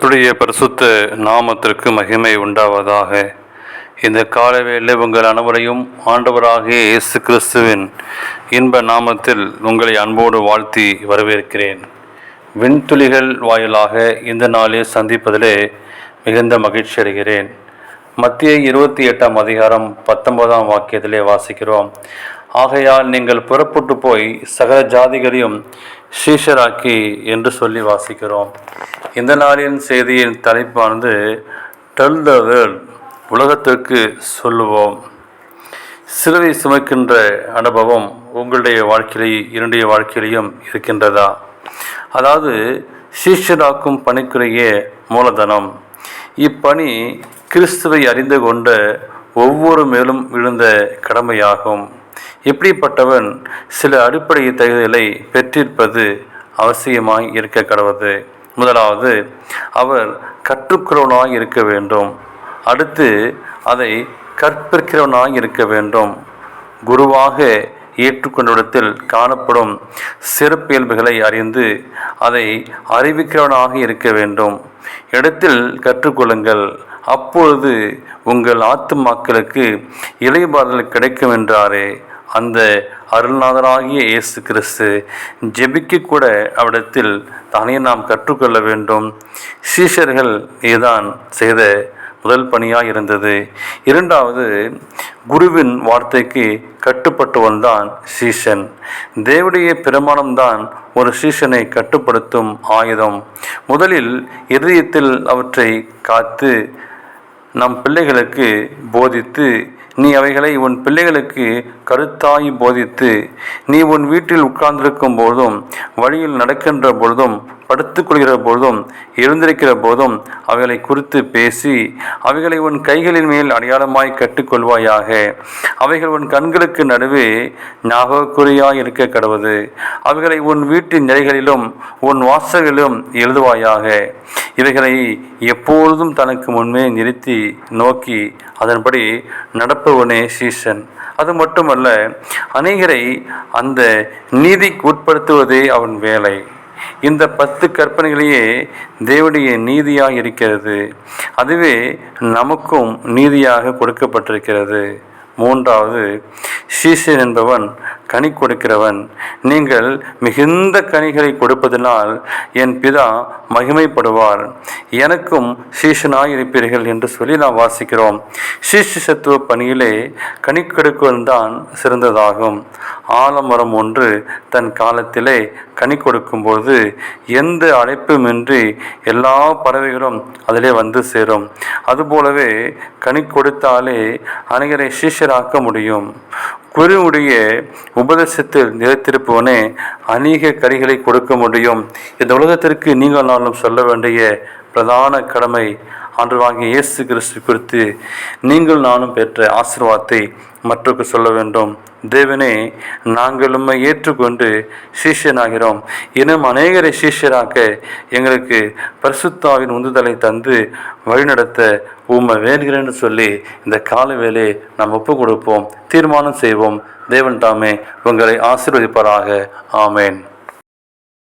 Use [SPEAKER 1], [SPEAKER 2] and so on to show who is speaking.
[SPEAKER 1] கர்த்தருடைய பரிசுத்த நாமத்திற்கு மகிமை உண்டாவதாக. இந்த காலவேளை உங்கள் அனைவரையும் ஆண்டவராகிய இயேசு கிறிஸ்துவின் இன்ப நாமத்தில் உங்களை அன்போடு வாழ்த்தி வரவேற்கிறேன். விண்துளிகள் வாயிலாக இந்த நாளில் சந்திப்பதிலே மிகுந்த மகிழ்ச்சி அடைகிறேன். மத்திய 28 அதிகாரம் 19 வாக்கியத்திலே வாசிக்கிறோம். ஆகையால் நீங்கள் புறப்பட்டு போய் சகல ஜாதிகளையும் சீஷராக்கி என்று சொல்லி வாசிக்கிறோம். இந்த நாளின் செய்தியின் தலைப்பானது டெல் த வேர்ல்ட், உலகத்திற்கு சொல்லுவோம். சிலுவை சுமக்கின்ற அனுபவம் உங்களுடைய வாழ்க்கையிலே என்னுடைய வாழ்க்கையிலையும் இருக்கின்றதா? அதாவது சீஷராக்கும் பணிக்குரிய மூலதனம். இப்பணி கிறிஸ்துவை அறிந்து கொண்ட ஒவ்வொரு மேலும் விழுந்த கடமையாகும். இப்படிப்பட்டவன் சில அடிப்படை தகுதிகளை பெற்றிருப்பது அவசியமாய் இருக்க கடவுது. முதலாவது, அவர் கற்றுக்கிறவனாய் இருக்க வேண்டும். அடுத்து, அதை கற்பிக்கிறவனாய் இருக்க வேண்டும். குருவாக ஏற்றுக்கொண்டத்தில் காணப்படும் சிறப்பியல்புகளை அறிந்து அதை அறிவிக்கிறவனாக இருக்க வேண்டும். இடத்தில் கற்றுக்கொள்ளுங்கள், அப்பொழுது உங்கள் ஆத்துமாக்களுக்கு இளைப்பாறுதல் கிடைக்கும் என்றாரே அந்த அருள்நாதராகிய இயேசு கிறிஸ்து. ஜெபிக்க கூட அவரிடத்தில் தானே நாம் கற்றுக்கொள்ள வேண்டும். சீஷர்கள் இதுதான் செய்த முதல் பணியாக இருந்தது. இரண்டாவது, குருவின் வார்த்தைக்கு கட்டுப்பட்டவன் தான் சீஷன். தேவனுடைய பிரமாணம்தான் ஒரு சீஷனை கட்டுப்படுத்தும் ஆயுதம். முதலில் இதயத்தில் அவற்றை காத்து நம் பிள்ளைகளுக்கு போதித்து, நீ அவைகளை உன் பிள்ளைகளுக்கு கருத்தாய் போதித்து, நீ உன் வீட்டில் உட்கார்ந்திருக்கும் போதும், வழியில் நடக்கின்ற பொழுதும், படுத்துக்கொள்கிற போதும், எழுந்திருக்கிற போதும் அவைகளை குறித்து பேசி, அவைகளை உன் கைகளின் மேல் அடையாளமாய் கட்டுக்கொள்வாயாக. அவைகள் உன் கண்களுக்கு நடுவே ஞாபகக்குறியாய் இருக்க கடவுது. அவைகளை உன் வீட்டின் நிலைகளிலும் உன் வாசல்களிலும் எழுதுவாயாக. இவைகளை எப்பொழுதும் தனக்கு முன்பே நிறுத்தி நோக்கி அதன்படி நடப்பவனே சீஷன். அது மட்டுமல்ல, அநேகரை அந்த நீதிக்கு உட்படுத்துவதே அவன் வேலை. இந்த 10 கற்பனைகளையே தேவனுடைய நீதியாக இருக்கிறது. அதுவே நமக்கும் நீதியாக கொடுக்கப்பட்டிருக்கிறது. மூன்றாவது, சீஷன் என்பவன் கனி கொடுக்கிறவன். நீங்கள் மிகுந்த கனிகளை கொடுப்பதனால் என் பிதா மகிமைப்படுவார், எனக்கும் சீஷனாய் இருப்பீர்கள் என்று சொல்லி நாம் வாசிக்கிறோம். சீஷத்துவ பணியிலே கனி கொடுக்குவதுதான் சிறந்ததாகும். ஆலமரம் ஒன்று தன் காலத்திலே கனி கொடுக்கும்போது எந்த அழைப்புமின்றி எல்லா பறவைகளும் அதிலே வந்து சேரும். அதுபோலவே கனி கொடுத்தாலே அநேகரை சீஷராக்க முடியும். குருவுடைய உபதேசத்தில் நிலைத்திருப்பவனே அநேக கனிகளை கொடுக்க முடியும். இந்த உலகத்திற்கு நீங்கள் நாளும் சொல்ல வேண்டிய பிரதான கடமை ஆண்டவராகிய இயேசு கிறிஸ்து குறித்து நீங்கள் நானும் பெற்ற ஆசீர்வாதத்தை மற்றவருக்கு சொல்ல வேண்டும். தேவனே, நாங்கள் உம்மை ஏற்றுக்கொண்டு சீஷனாகிறோம். இன்னும் அநேகரை சீஷராக்க எங்களுக்கு பரிசுத்தாவின் உந்துதலை தந்து வழிநடத்த உம்மை வேண்டுகிறேன்னு சொல்லி இந்த கால வேளையை நாம் ஒப்பு கொடுப்போம், தீர்மானம் செய்வோம். தேவன் தாமே உங்களை ஆசீர்வதிப்பாராக. ஆமேன்.